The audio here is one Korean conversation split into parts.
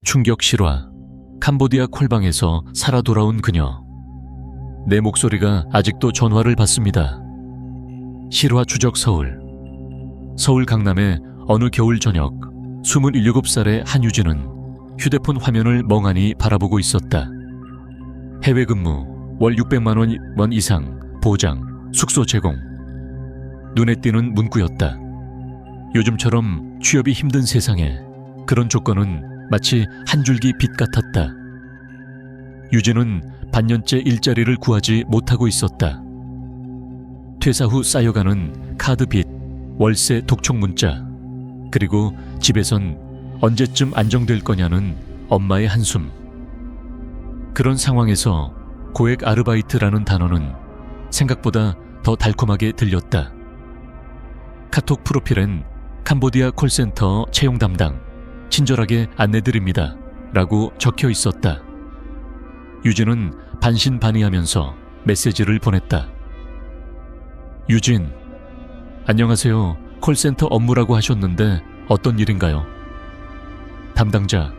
충격 실화. 캄보디아 콜방에서 살아 돌아온 그녀. 내 목소리가 아직도 전화를 받습니다. 실화 추적 서울. 서울 강남의 어느 겨울 저녁, 27살의 한유진은 휴대폰 화면을 멍하니 바라보고 있었다. 해외 근무, 월 600만 원 이상, 보장, 숙소 제공. 눈에 띄는 문구였다. 요즘처럼 취업이 힘든 세상에 그런 조건은 마치 한 줄기 빛 같았다. 유진은 반년째 일자리를 구하지 못하고 있었다. 퇴사 후 쌓여가는 카드 빚, 월세 독촉 문자, 그리고 집에선 언제쯤 안정될 거냐는 엄마의 한숨. 그런 상황에서 고액 아르바이트라는 단어는 생각보다 더 달콤하게 들렸다. 카톡 프로필엔 캄보디아 콜센터 채용 담당, 친절하게 안내드립니다 라고 적혀 있었다. 유진은 반신반의하면서 메시지를 보냈다. 유진, 안녕하세요. 콜센터 업무라고 하셨는데 어떤 일인가요? 담당자,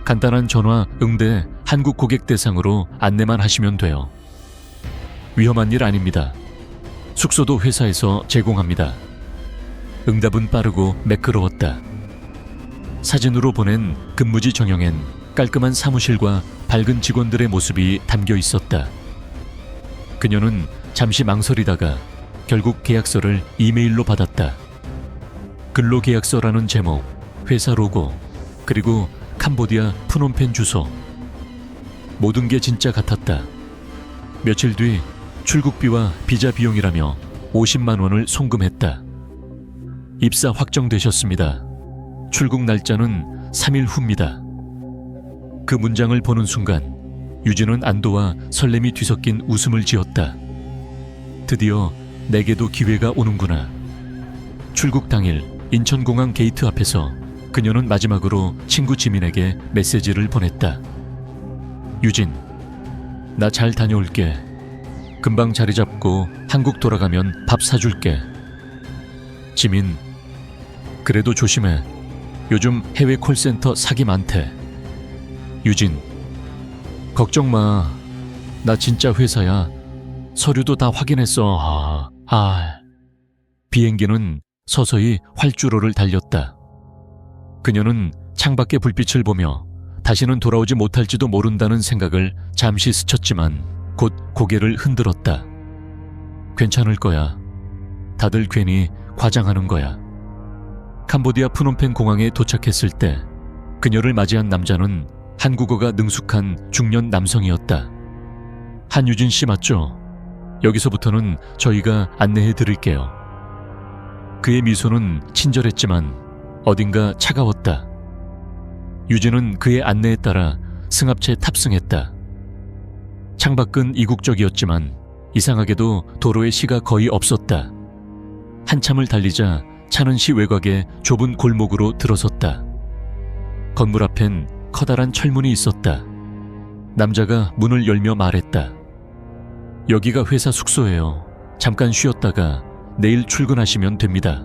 간단한 전화 응대 한국 고객 대상으로 안내만 하시면 돼요. 위험한 일 아닙니다. 숙소도 회사에서 제공합니다. 응답은 빠르고 매끄러웠다. 사진으로 보낸 근무지 정형엔 깔끔한 사무실과 밝은 직원들의 모습이 담겨 있었다. 그녀는 잠시 망설이다가 결국 계약서를 이메일로 받았다. 근로계약서라는 제목, 회사 로고, 그리고 캄보디아 프놈펜 주소. 모든 게 진짜 같았다. 며칠 뒤 출국비와 비자 비용이라며 50만 원을 송금했다. 입사 확정되셨습니다. 출국 날짜는 3일 후입니다. 그 문장을 보는 순간 유진은 안도와 설렘이 뒤섞인 웃음을 지었다. 드디어 내게도 기회가 오는구나. 출국 당일 인천공항 게이트 앞에서 그녀는 마지막으로 친구 지민에게 메시지를 보냈다. 유진, 나 잘 다녀올게. 금방 자리 잡고 한국 돌아가면 밥 사줄게. 지민, 그래도 조심해. 요즘 해외 콜센터 사기 많대. 유진, 걱정 마. 나 진짜 회사야. 서류도 다 확인했어. 비행기는 서서히 활주로를 달렸다. 그녀는 창밖의 불빛을 보며 다시는 돌아오지 못할지도 모른다는 생각을 잠시 스쳤지만 곧 고개를 흔들었다. 괜찮을 거야. 다들 괜히 과장하는 거야. 캄보디아 프놈펜 공항에 도착했을 때 그녀를 맞이한 남자는 한국어가 능숙한 중년 남성이었다. 한유진 씨 맞죠? 여기서부터는 저희가 안내해 드릴게요. 그의 미소는 친절했지만 어딘가 차가웠다. 유진은 그의 안내에 따라 승합차에 탑승했다. 창밖은 이국적이었지만 이상하게도 도로에 시가 거의 없었다. 한참을 달리자 차는 시 외곽의 좁은 골목으로 들어섰다. 건물 앞엔 커다란 철문이 있었다. 남자가 문을 열며 말했다. 여기가 회사 숙소예요. 잠깐 쉬었다가 내일 출근하시면 됩니다.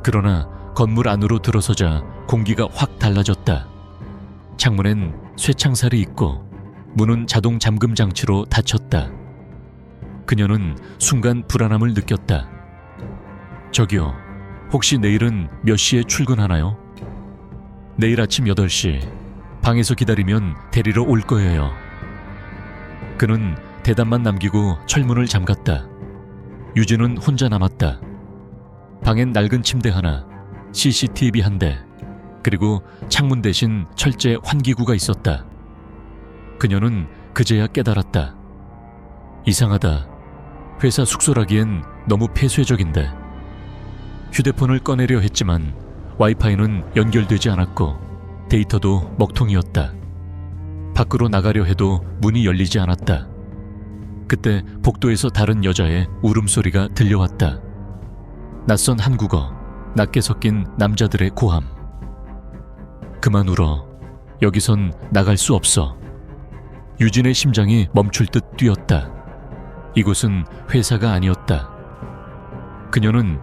그러나 건물 안으로 들어서자 공기가 확 달라졌다. 창문엔 쇠창살이 있고 문은 자동 잠금 장치로 닫혔다. 그녀는 순간 불안함을 느꼈다. 저기요, 혹시 내일은 몇 시에 출근하나요? 내일 아침 8시. 방에서 기다리면 데리러 올 거예요. 그는 대답만 남기고 철문을 잠갔다. 유진은 혼자 남았다. 방엔 낡은 침대 하나, CCTV 한 대, 그리고 창문 대신 철제 환기구가 있었다. 그녀는 그제야 깨달았다. 이상하다. 회사 숙소라기엔 너무 폐쇄적인데. 휴대폰을 꺼내려 했지만 와이파이는 연결되지 않았고 데이터도 먹통이었다. 밖으로 나가려 해도 문이 열리지 않았다. 그때 복도에서 다른 여자의 울음소리가 들려왔다. 낯선 한국어, 낮게 섞인 남자들의 고함. 그만 울어. 여기선 나갈 수 없어. 유진의 심장이 멈출 듯 뛰었다. 이곳은 회사가 아니었다. 그녀는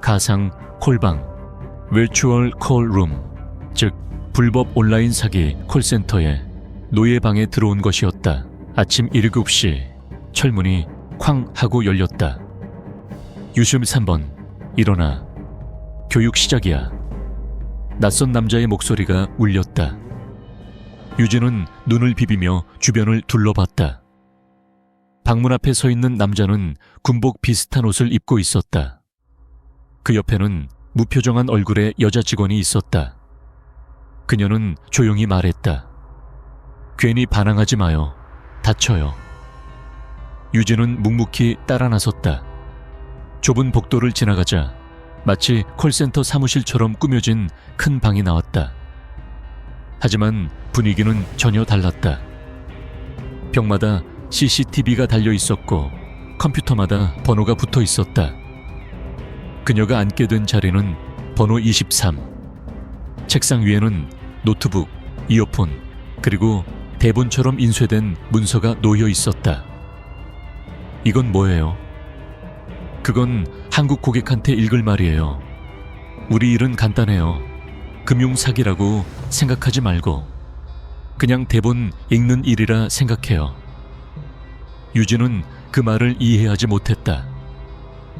가상 콜방, virtual call room, 즉 불법 온라인 사기 콜센터에 노예방에 들어온 것이었다. 아침 7시 철문이 쾅 하고 열렸다. 유심 3번 일어나. 교육 시작이야. 낯선 남자의 목소리가 울렸다. 유진은 눈을 비비며 주변을 둘러봤다. 방문 앞에 서 있는 남자는 군복 비슷한 옷을 입고 있었다. 그 옆에는 무표정한 얼굴의 여자 직원이 있었다. 그녀는 조용히 말했다. 괜히 반항하지 마요. 다쳐요. 유진은 묵묵히 따라 나섰다. 좁은 복도를 지나가자 마치 콜센터 사무실처럼 꾸며진 큰 방이 나왔다. 하지만 분위기는 전혀 달랐다. 벽마다 CCTV가 달려 있었고 컴퓨터마다 번호가 붙어 있었다. 그녀가 앉게 된 자리는 번호 23. 책상 위에는 노트북, 이어폰, 그리고 대본처럼 인쇄된 문서가 놓여 있었다. 이건 뭐예요? 그건 한국 고객한테 읽을 말이에요. 우리 일은 간단해요. 금융사기라고 생각하지 말고 그냥 대본 읽는 일이라 생각해요. 유진은 그 말을 이해하지 못했다.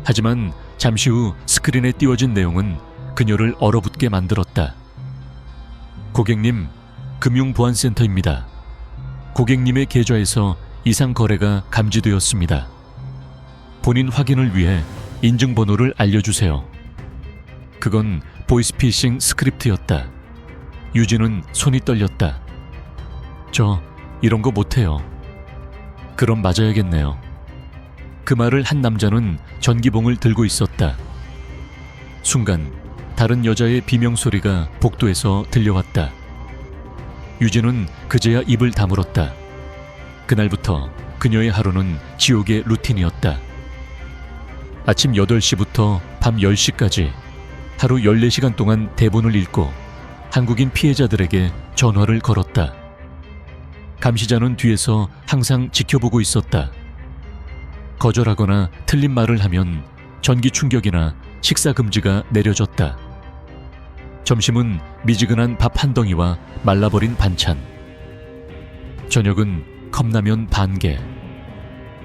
하지만 잠시 후 스크린에 띄워진 내용은 그녀를 얼어붙게 만들었다. 고객님, 금융보안센터입니다. 고객님의 계좌에서 이상 거래가 감지되었습니다. 본인 확인을 위해 인증번호를 알려주세요. 그건 보이스피싱 스크립트였다. 유진은 손이 떨렸다. 저 이런 거 못해요. 그럼 맞아야겠네요. 그 말을 한 남자는 전기봉을 들고 있었다. 순간 다른 여자의 비명소리가 복도에서 들려왔다. 유진은 그제야 입을 다물었다. 그날부터 그녀의 하루는 지옥의 루틴이었다. 아침 8시부터 밤 10시까지 하루 14시간 동안 대본을 읽고 한국인 피해자들에게 전화를 걸었다. 감시자는 뒤에서 항상 지켜보고 있었다. 거절하거나 틀린 말을 하면 전기 충격이나 식사 금지가 내려졌다. 점심은 미지근한 밥 한 덩이와 말라버린 반찬. 저녁은 컵라면 반 개.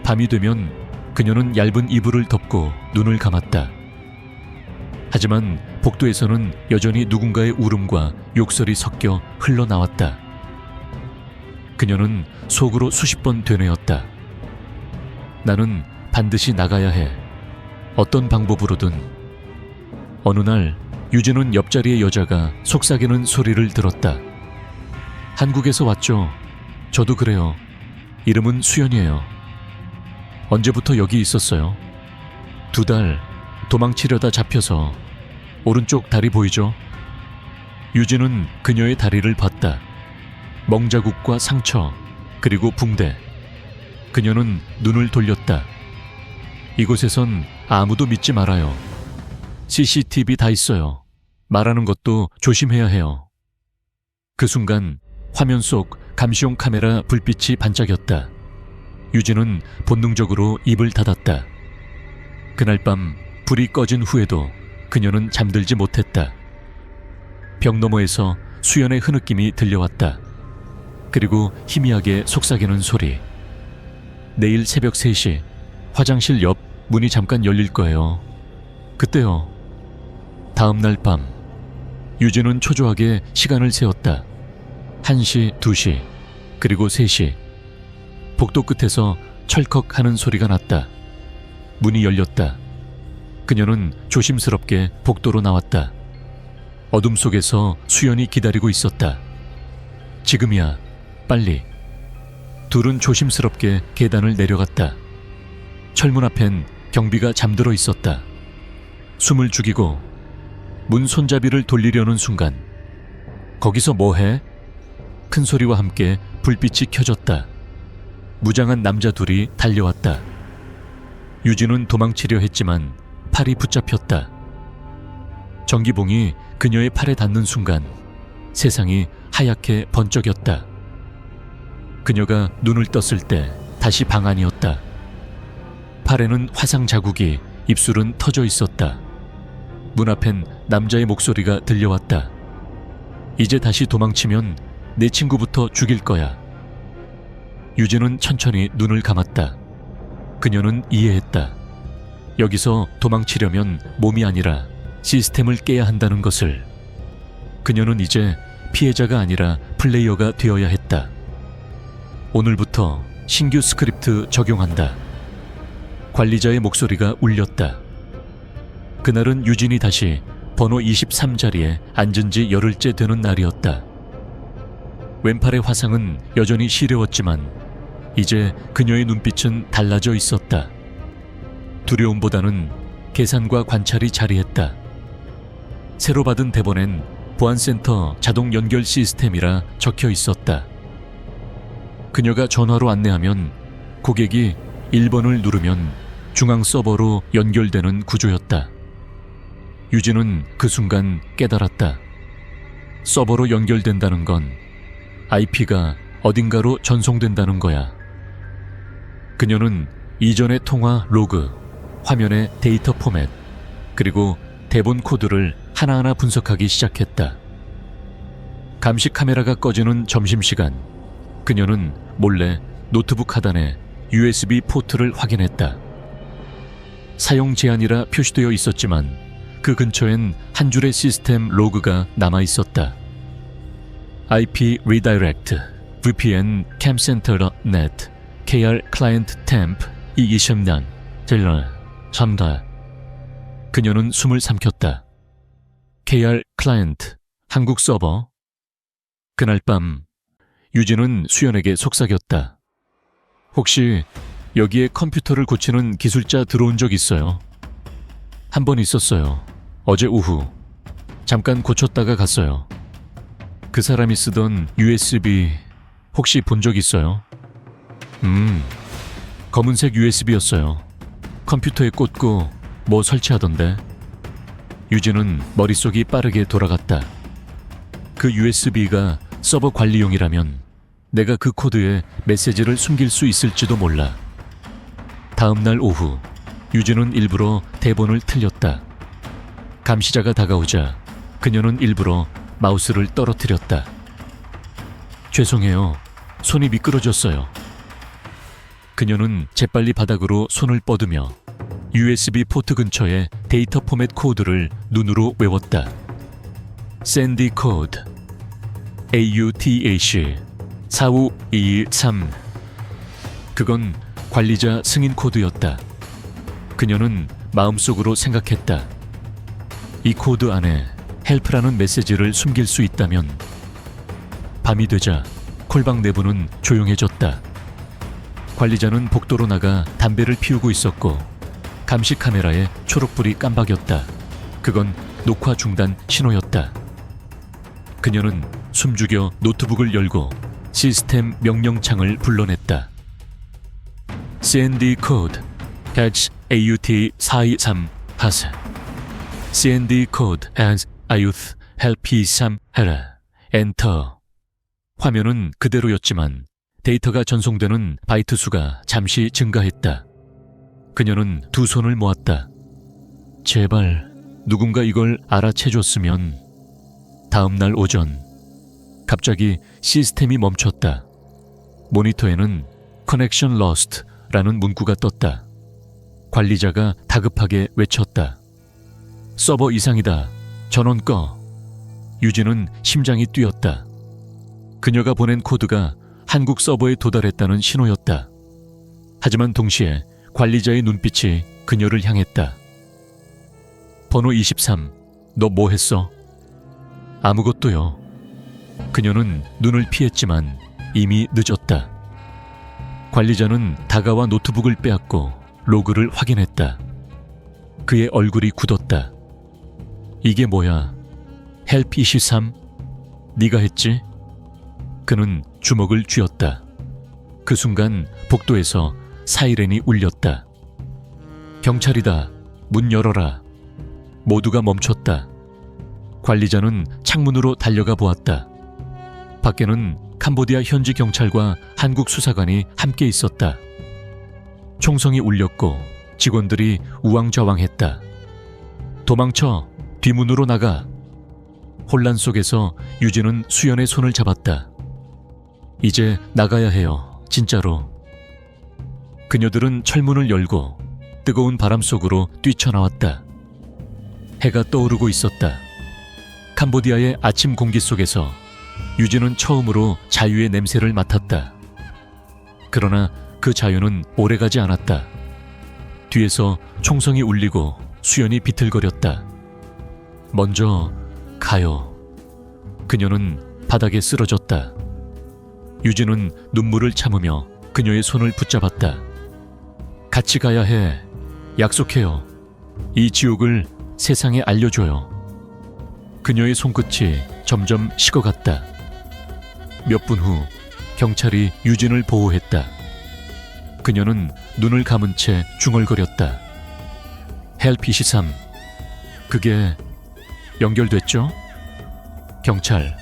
밤이 되면 그녀는 얇은 이불을 덮고 눈을 감았다. 하지만 복도에서는 여전히 누군가의 울음과 욕설이 섞여 흘러나왔다. 그녀는 속으로 수십 번 되뇌었다. 나는 반드시 나가야 해. 어떤 방법으로든. 어느 날 유진은 옆자리의 여자가 속삭이는 소리를 들었다. 한국에서 왔죠. 저도 그래요. 이름은 수연이에요. 언제부터 여기 있었어요? 2달. 도망치려다 잡혀서. 오른쪽 다리 보이죠? 유진은 그녀의 다리를 봤다. 멍자국과 상처, 그리고 붕대. 그녀는 눈을 돌렸다. 이곳에선 아무도 믿지 말아요. CCTV 다 있어요. 말하는 것도 조심해야 해요. 그 순간 화면 속 감시용 카메라 불빛이 반짝였다. 유진은 본능적으로 입을 닫았다. 그날 밤 불이 꺼진 후에도 그녀는 잠들지 못했다. 벽 너머에서 수연의 흐느낌이 들려왔다. 그리고 희미하게 속삭이는 소리. 내일 새벽 3시 화장실 옆 문이 잠깐 열릴 거예요. 그때요. 다음 날 밤 유진은 초조하게 시간을 세웠다. 1시, 2시, 그리고 3시. 복도 끝에서 철컥 하는 소리가 났다. 문이 열렸다. 그녀는 조심스럽게 복도로 나왔다. 어둠 속에서 수연이 기다리고 있었다. 지금이야. 빨리. 둘은 조심스럽게 계단을 내려갔다. 철문 앞엔 경비가 잠들어 있었다. 숨을 죽이고 문 손잡이를 돌리려는 순간 거기서 뭐해? 큰 소리와 함께 불빛이 켜졌다. 무장한 남자 둘이 달려왔다. 유진은 도망치려 했지만 팔이 붙잡혔다. 전기봉이 그녀의 팔에 닿는 순간 세상이 하얗게 번쩍였다. 그녀가 눈을 떴을 때 다시 방 안이었다. 팔에는 화상 자국이, 입술은 터져 있었다. 문 앞엔 남자의 목소리가 들려왔다. 이제 다시 도망치면 내 친구부터 죽일 거야. 유진은 천천히 눈을 감았다. 그녀는 이해했다. 여기서 도망치려면 몸이 아니라 시스템을 깨야 한다는 것을. 그녀는 이제 피해자가 아니라 플레이어가 되어야 했다. 오늘부터 신규 스크립트 적용한다. 관리자의 목소리가 울렸다. 그날은 유진이 다시 번호 23자리에 앉은 지 열흘째 되는 날이었다. 왼팔의 화상은 여전히 시려웠지만 이제 그녀의 눈빛은 달라져 있었다. 두려움보다는 계산과 관찰이 자리했다. 새로 받은 대본엔 보안센터 자동 연결 시스템이라 적혀 있었다. 그녀가 전화로 안내하면 고객이 1번을 누르면 중앙 서버로 연결되는 구조였다. 유진은 그 순간 깨달았다. 서버로 연결된다는 건 IP가 어딘가로 전송된다는 거야. 그녀는 이전의 통화 로그, 화면의 데이터 포맷, 그리고 대본 코드를 하나하나 분석하기 시작했다. 감시 카메라가 꺼지는 점심시간, 그녀는 몰래 노트북 하단에 USB 포트를 확인했다. 사용 제한이라 표시되어 있었지만 그 근처엔 한 줄의 시스템 로그가 남아 있었다. IP Redirect, VPN Camcenter Net, KR Client Temp 2020년, 딜러, 3달. 그녀는 숨을 삼켰다. KR Client, 한국 서버. 그날 밤, 유진은 수연에게 속삭였다. 혹시 여기에 컴퓨터를 고치는 기술자 들어온 적 있어요? 한 번 있었어요. 어제 오후. 잠깐 고쳤다가 갔어요. 그 사람이 쓰던 USB 혹시 본 적 있어요? 검은색 USB였어요. 컴퓨터에 꽂고 뭐 설치하던데. 유진은 머릿속이 빠르게 돌아갔다. 그 USB가 서버 관리용이라면 내가 그 코드에 메시지를 숨길 수 있을지도 몰라. 다음 날 오후, 유진은 일부러 대본을 틀렸다. 감시자가 다가오자 그녀는 일부러 마우스를 떨어뜨렸다. 죄송해요. 손이 미끄러졌어요. 그녀는 재빨리 바닥으로 손을 뻗으며 USB 포트 근처의 데이터 포맷 코드를 눈으로 외웠다. 샌디 코드 AUTAC 45213. 그건 관리자 승인 코드였다. 그녀는 마음속으로 생각했다. 이 코드 안에 헬프라는 메시지를 숨길 수 있다면. 밤이 되자 콜방 내부는 조용해졌다. 관리자는 복도로 나가 담배를 피우고 있었고 감시 카메라에 초록불이 깜박였다. 그건 녹화 중단 신호였다. 그녀는 숨죽여 노트북을 열고 시스템 명령창을 불러냈다. CND 코드 H AUT 423 파스 CND 코드 as IUT help 3 해라. 엔터. 화면은 그대로였지만 데이터가 전송되는 바이트 수가 잠시 증가했다. 그녀는 두 손을 모았다. 제발 누군가 이걸 알아채줬으면. 다음 날 오전, 갑자기 시스템이 멈췄다. 모니터에는 Connection Lost 라는 문구가 떴다. 관리자가 다급하게 외쳤다. 서버 이상이다. 전원 꺼. 유진은 심장이 뛰었다. 그녀가 보낸 코드가 한국 서버에 도달했다는 신호였다. 하지만 동시에 관리자의 눈빛이 그녀를 향했다. 번호 23, 너 뭐 했어? 아무것도요. 그녀는 눈을 피했지만 이미 늦었다. 관리자는 다가와 노트북을 빼앗고 로그를 확인했다. 그의 얼굴이 굳었다. 이게 뭐야? 헬프 23? 네가 했지? 그는 주먹을 쥐었다. 그 순간 복도에서 사이렌이 울렸다. 경찰이다. 문 열어라. 모두가 멈췄다. 관리자는 창문으로 달려가 보았다. 밖에는 캄보디아 현지 경찰과 한국 수사관이 함께 있었다. 총성이 울렸고 직원들이 우왕좌왕했다. 도망쳐! 뒷문으로 나가! 혼란 속에서 유진은 수연의 손을 잡았다. 이제 나가야 해요. 진짜로. 그녀들은 철문을 열고 뜨거운 바람 속으로 뛰쳐나왔다. 해가 떠오르고 있었다. 캄보디아의 아침 공기 속에서 유진은 처음으로 자유의 냄새를 맡았다. 그러나 그 자유는 오래가지 않았다. 뒤에서 총성이 울리고 수연이 비틀거렸다. 먼저 가요. 그녀는 바닥에 쓰러졌다. 유진은 눈물을 참으며 그녀의 손을 붙잡았다. 같이 가야 해. 약속해요. 이 지옥을 세상에 알려줘요. 그녀의 손끝이 점점 식어갔다. 몇 분 후 경찰이 유진을 보호했다. 그녀는 눈을 감은 채 중얼거렸다. 헬피23. 그게 연결됐죠? 경찰.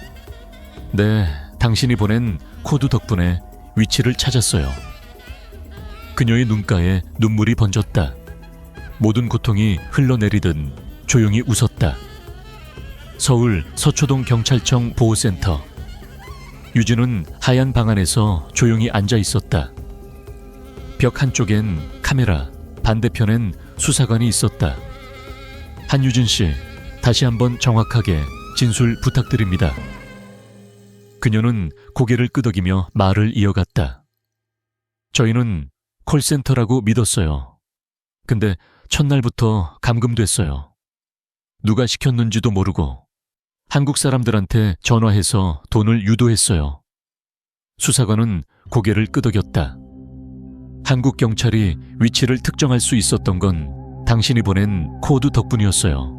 네, 당신이 보낸 코드 덕분에 위치를 찾았어요. 그녀의 눈가에 눈물이 번졌다. 모든 고통이 흘러내리듯 조용히 웃었다. 서울 서초동 경찰청 보호센터. 유진은 하얀 방 안에서 조용히 앉아 있었다. 벽 한쪽엔 카메라, 반대편엔 수사관이 있었다. 한유진 씨, 다시 한번 정확하게 진술 부탁드립니다. 그녀는 고개를 끄덕이며 말을 이어갔다. 저희는 콜센터라고 믿었어요. 근데 첫날부터 감금됐어요. 누가 시켰는지도 모르고 한국 사람들한테 전화해서 돈을 유도했어요. 수사관은 고개를 끄덕였다. 한국 경찰이 위치를 특정할 수 있었던 건 당신이 보낸 코드 덕분이었어요.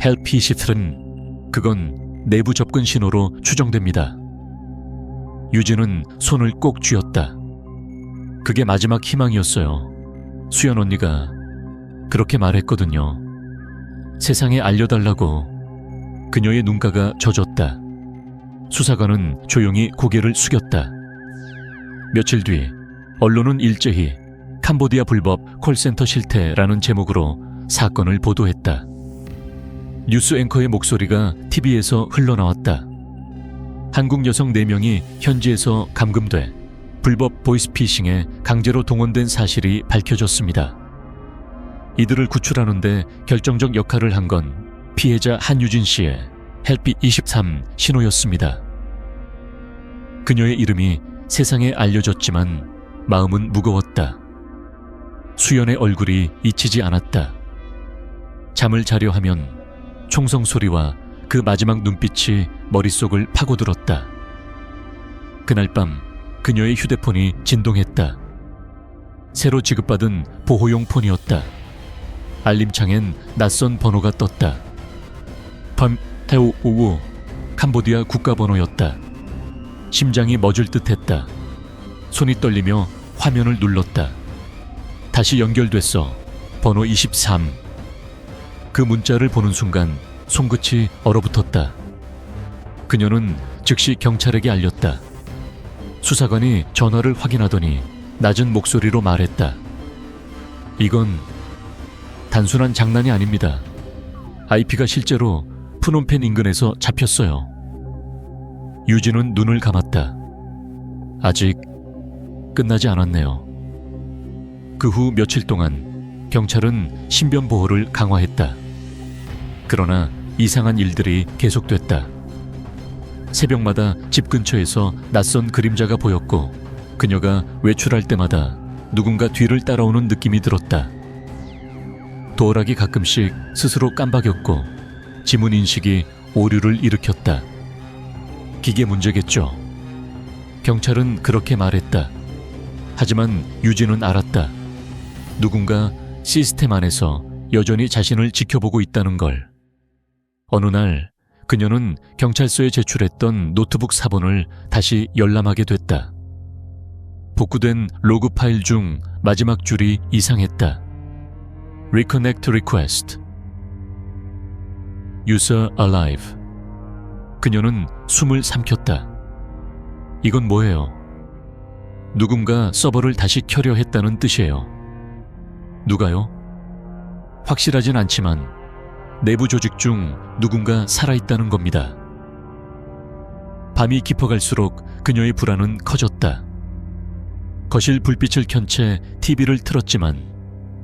헬피23은 그건 내부 접근 신호로 추정됩니다. 유진은 손을 꼭 쥐었다. 그게 마지막 희망이었어요. 수연 언니가 그렇게 말했거든요. 세상에 알려달라고. 그녀의 눈가가 젖었다. 수사관은 조용히 고개를 숙였다. 며칠 뒤 언론은 일제히 캄보디아 불법 콜센터 실태라는 제목으로 사건을 보도했다. 뉴스 앵커의 목소리가 TV에서 흘러나왔다. 한국 여성 4명이 현지에서 감금돼 불법 보이스피싱에 강제로 동원된 사실이 밝혀졌습니다. 이들을 구출하는데 결정적 역할을 한 건 피해자 한유진 씨의 헬피23 신호였습니다. 그녀의 이름이 세상에 알려졌지만 마음은 무거웠다. 수연의 얼굴이 잊히지 않았다. 잠을 자려 하면 총성 소리와 그 마지막 눈빛이 머릿속을 파고들었다. 그날 밤 그녀의 휴대폰이 진동했다. 새로 지급받은 보호용 폰이었다. 알림창엔 낯선 번호가 떴다. 팜테오우우 캄보디아 국가번호였다. 심장이 멎을 듯했다. 손이 떨리며 화면을 눌렀다. 다시 연결됐어. 번호 23. 그 문자를 보는 순간 손끝이 얼어붙었다. 그녀는 즉시 경찰에게 알렸다. 수사관이 전화를 확인하더니 낮은 목소리로 말했다. 이건 단순한 장난이 아닙니다. IP가 실제로 프놈펜 인근에서 잡혔어요. 유진은 눈을 감았다. 아직 끝나지 않았네요. 그 후 며칠 동안 경찰은 신변 보호를 강화했다. 그러나 이상한 일들이 계속됐다. 새벽마다 집 근처에서 낯선 그림자가 보였고 그녀가 외출할 때마다 누군가 뒤를 따라오는 느낌이 들었다. 도어락이 가끔씩 스스로 깜박였고 지문 인식이 오류를 일으켰다. 기계 문제겠죠. 경찰은 그렇게 말했다. 하지만 유진은 알았다. 누군가 시스템 안에서 여전히 자신을 지켜보고 있다는 걸. 어느 날 그녀는 경찰서에 제출했던 노트북 사본을 다시 열람하게 됐다. 복구된 로그 파일 중 마지막 줄이 이상했다. Reconnect request. User alive. 그녀는 숨을 삼켰다. 이건 뭐예요? 누군가 서버를 다시 켜려 했다는 뜻이에요. 누가요? 확실하진 않지만 내부 조직 중 누군가 살아있다는 겁니다. 밤이 깊어갈수록 그녀의 불안은 커졌다. 거실 불빛을 켠 채 TV를 틀었지만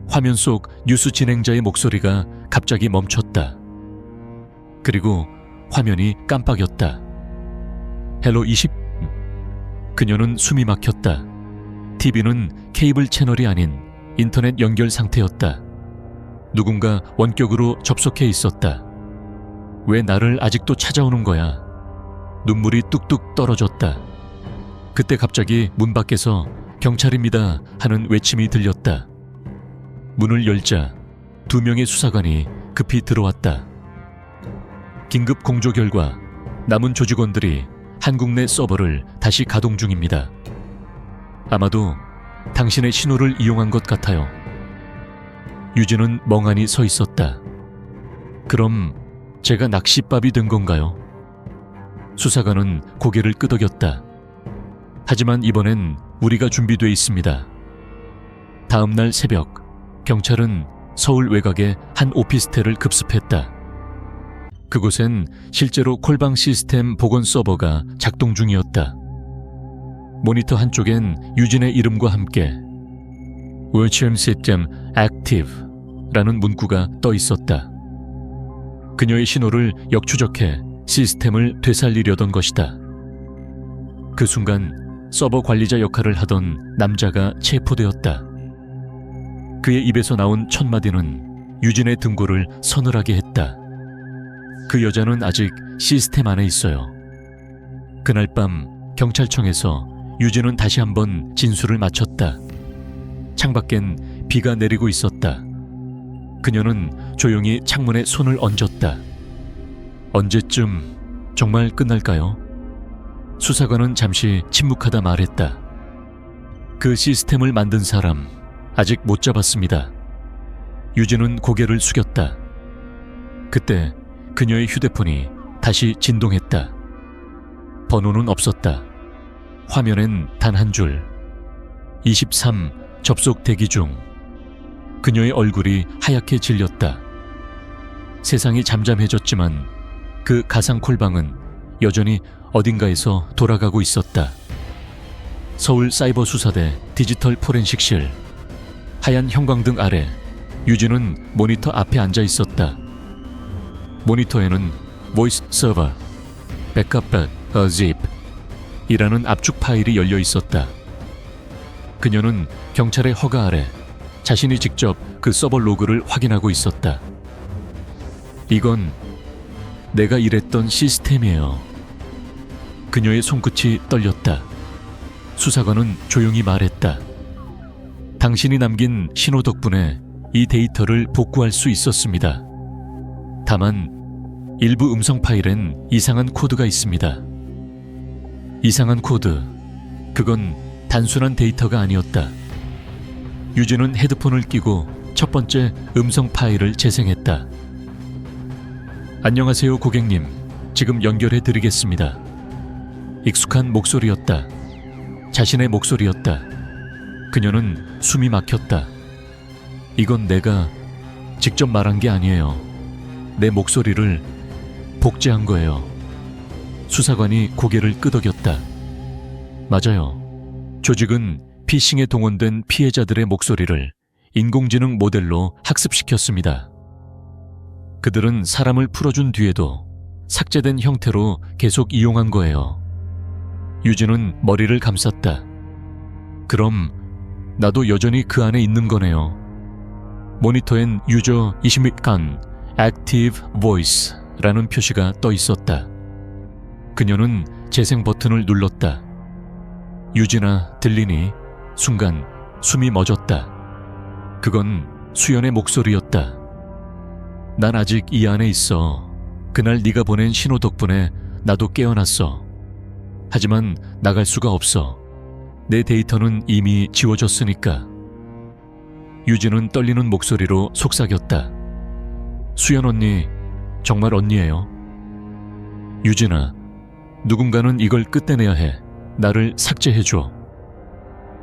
화면 속 뉴스 진행자의 목소리가 갑자기 멈췄다. 그리고 화면이 깜빡였다. 헬로 20. 그녀는 숨이 막혔다. TV는 케이블 채널이 아닌 인터넷 연결 상태였다. 누군가 원격으로 접속해 있었다. 왜 나를 아직도 찾아오는 거야? 눈물이 뚝뚝 떨어졌다. 그때 갑자기 문 밖에서 경찰입니다 하는 외침이 들렸다. 문을 열자 2명의 수사관이 급히 들어왔다. 긴급 공조 결과 남은 조직원들이 한국 내 서버를 다시 가동 중입니다. 아마도 당신의 신호를 이용한 것 같아요. 유진은 멍하니 서 있었다. 그럼 제가 낚싯밥이 된 건가요? 수사관은 고개를 끄덕였다. 하지만 이번엔 우리가 준비돼 있습니다. 다음 날 새벽, 경찰은 서울 외곽의 한 오피스텔을 급습했다. 그곳엔 실제로 콜방 시스템 복원 서버가 작동 중이었다. 모니터 한쪽엔 유진의 이름과 함께 Virtual System Active 라는 문구가 떠 있었다. 그녀의 신호를 역추적해 시스템을 되살리려던 것이다. 그 순간 서버 관리자 역할을 하던 남자가 체포되었다. 그의 입에서 나온 첫 마디는 유진의 등골을 서늘하게 했다. 그 여자는 아직 시스템 안에 있어요. 그날 밤 경찰청에서 유진은 다시 한번 진술을 마쳤다. 창밖엔 비가 내리고 있었다. 그녀는 조용히 창문에 손을 얹었다. 언제쯤 정말 끝날까요? 수사관은 잠시 침묵하다 말했다. 그 시스템을 만든 사람 아직 못 잡았습니다. 유진은 고개를 숙였다. 그때 그녀의 휴대폰이 다시 진동했다. 번호는 없었다. 화면엔 단 한 줄. 23 접속 대기 중. 그녀의 얼굴이 하얗게 질렸다. 세상이 잠잠해졌지만 그 가상 콜방은 여전히 어딘가에서 돌아가고 있었다. 서울 사이버 수사대 디지털 포렌식실. 하얀 형광등 아래 유진은 모니터 앞에 앉아 있었다. 모니터에는 voice server, backup zip 이라는 압축 파일이 열려 있었다. 그녀는 경찰의 허가 아래 자신이 직접 그 서버 로그를 확인하고 있었다. 이건 내가 일했던 시스템이에요. 그녀의 손끝이 떨렸다. 수사관은 조용히 말했다. 당신이 남긴 신호 덕분에 이 데이터를 복구할 수 있었습니다. 다만 일부 음성 파일엔 이상한 코드가 있습니다. 이상한 코드, 그건 단순한 데이터가 아니었다. 유진은 헤드폰을 끼고 첫 번째 음성 파일을 재생했다. 안녕하세요 고객님, 지금 연결해 드리겠습니다. 익숙한 목소리였다. 자신의 목소리였다. 그녀는 숨이 막혔다. 이건 내가 직접 말한 게 아니에요. 내 목소리를 복제한 거예요. 수사관이 고개를 끄덕였다. 맞아요. 조직은 피싱에 동원된 피해자들의 목소리를 인공지능 모델로 학습시켰습니다. 그들은 사람을 풀어준 뒤에도 삭제된 형태로 계속 이용한 거예요. 유진은 머리를 감쌌다. 그럼 나도 여전히 그 안에 있는 거네요. 모니터엔 유저 20간 Active Voice 라는 표시가 떠 있었다. 그녀는 재생 버튼을 눌렀다. 유진아, 들리니? 순간 숨이 멎었다. 그건 수연의 목소리였다. 난 아직 이 안에 있어. 그날 네가 보낸 신호 덕분에 나도 깨어났어. 하지만 나갈 수가 없어. 내 데이터는 이미 지워졌으니까. 유진은 떨리는 목소리로 속삭였다. 수연 언니, 정말 언니예요. 유진아, 누군가는 이걸 끝내내야 해. 나를 삭제해줘.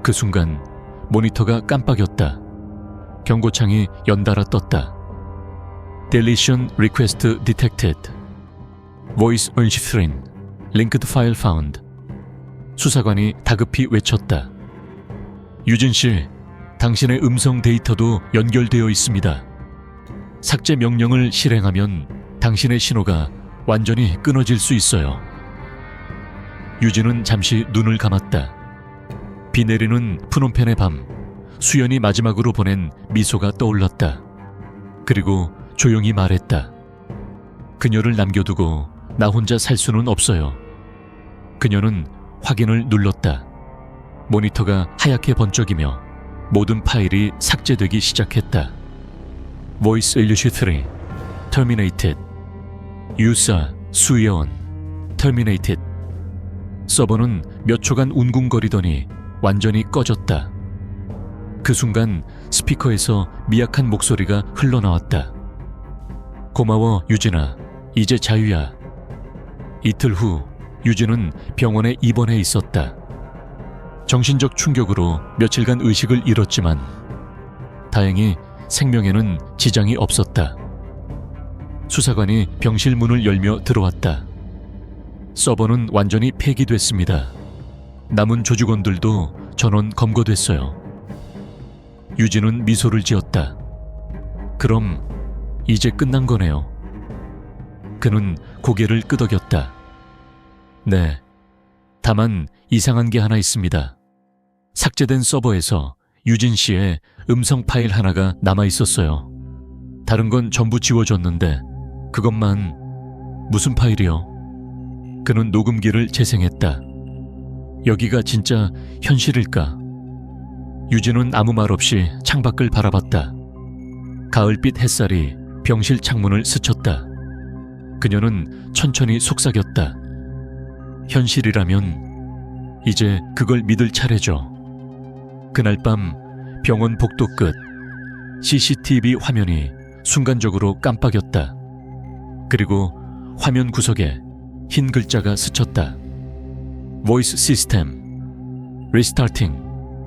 그 순간 모니터가 깜빡였다. 경고창이 연달아 떴다. Deletion request detected. Voice unscreen. Linked file found. 수사관이 다급히 외쳤다. 유진 씨, 당신의 음성 데이터도 연결되어 있습니다. 삭제 명령을 실행하면 당신의 신호가 완전히 끊어질 수 있어요. 유진은 잠시 눈을 감았다. 비 내리는 푸놈펜의 밤, 수연이 마지막으로 보낸 미소가 떠올랐다. 그리고 조용히 말했다. 그녀를 남겨두고 나 혼자 살 수는 없어요. 그녀는 확인을 눌렀다. 모니터가 하얗게 번쩍이며 모든 파일이 삭제되기 시작했다. Voice illusory. Terminated. 유사 수예원. Terminated. 서버는 몇 초간 웅궁거리더니 완전히 꺼졌다. 그 순간 스피커에서 미약한 목소리가 흘러나왔다. 고마워 유진아. 이제 자유야. 이틀 후 유진은 병원에 입원해 있었다. 정신적 충격으로 며칠간 의식을 잃었지만 다행히 생명에는 지장이 없었다. 수사관이 병실 문을 열며 들어왔다. 서버는 완전히 폐기됐습니다. 남은 조직원들도 전원 검거됐어요. 유진은 미소를 지었다. 그럼 이제 끝난 거네요. 그는 고개를 끄덕였다. 네. 다만 이상한 게 하나 있습니다. 삭제된 서버에서 유진 씨의 음성 파일 하나가 남아 있었어요. 다른 건 전부 지워졌는데 그것만. 무슨 파일이요? 그는 녹음기를 재생했다. 여기가 진짜 현실일까? 유진은 아무 말 없이 창밖을 바라봤다. 가을빛 햇살이 병실 창문을 스쳤다. 그녀는 천천히 속삭였다. 현실이라면 이제 그걸 믿을 차례죠. 그날 밤 병원 복도 끝 CCTV 화면이 순간적으로 깜빡였다. 그리고 화면 구석에 흰 글자가 스쳤다. Voice System Restarting.